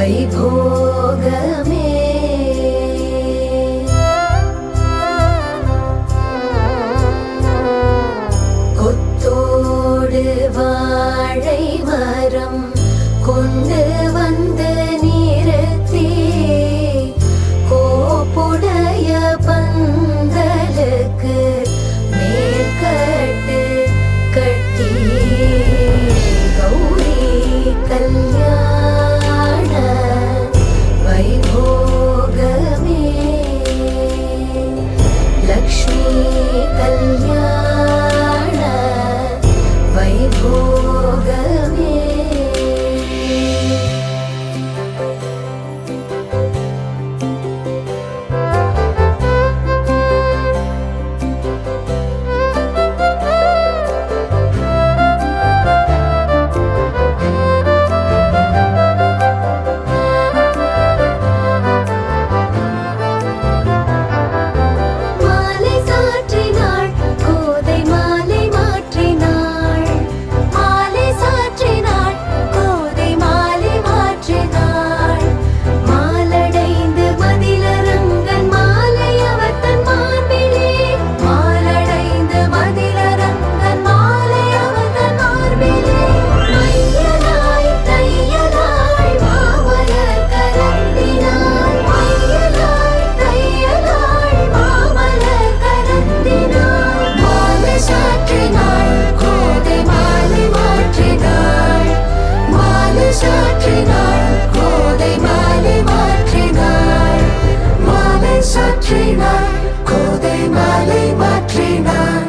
வைபோகமே கொத்தோடு வாழை மரம் கொண்டு வந்து நிறுத்தி கோப்புடைய பந்தலுக்கு மேற்கட்டு கட்டி கௌரி கல்யாண வைபோகமே லக்ஷ்மி கல்யாண வைபோகமே கோதை மாலை மாற்றினார்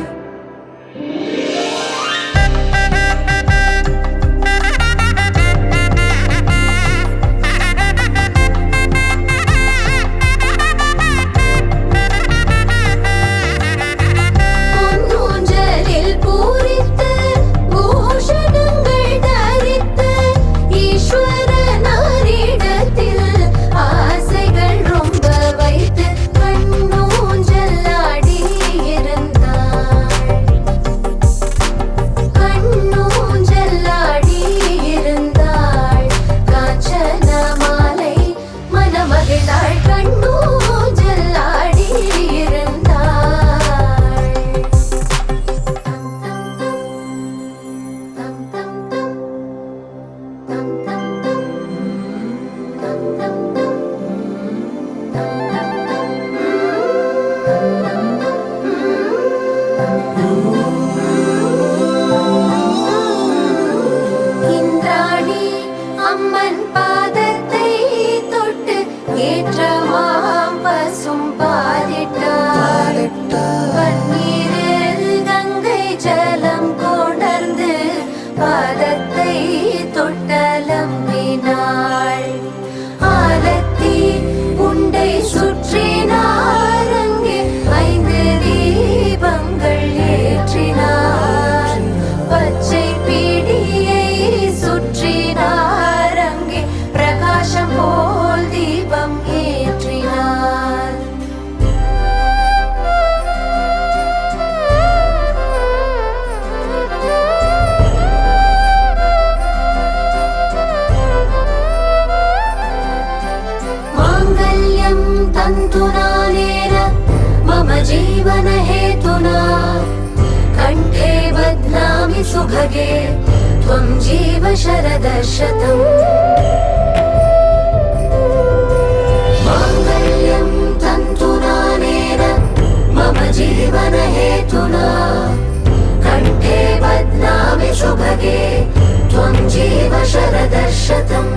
இந்திராணி அம்மன் பாதத்தை தொட்டு ஏற்றமாம் பசும் பாலிட்டார் பன்னீரில் கங்கை ஜலம் கொணர்ந்து பாதத்தை தொட்டலம்பினாள் ஆலத்தி உண்டை சுற்றினார் அங்கே 5 தீபங்கள் ஏற்றினார் பச்சை பீடியை சுற்றினார் அங்கே பிரகாசம் போல் தீபம் ஏற்றினார் மாங்கல்யம் தந்துநானேன மம ஜீவன ஹேதுனா கண்டே பத்னாமி சுபगे त्वं जीव शरदशतम् माङ्गल्यं तन्तुनानेन मम जीवन हेतुना कण्ठे बध्नामि शुभगे त्वं जीव शरदशतम्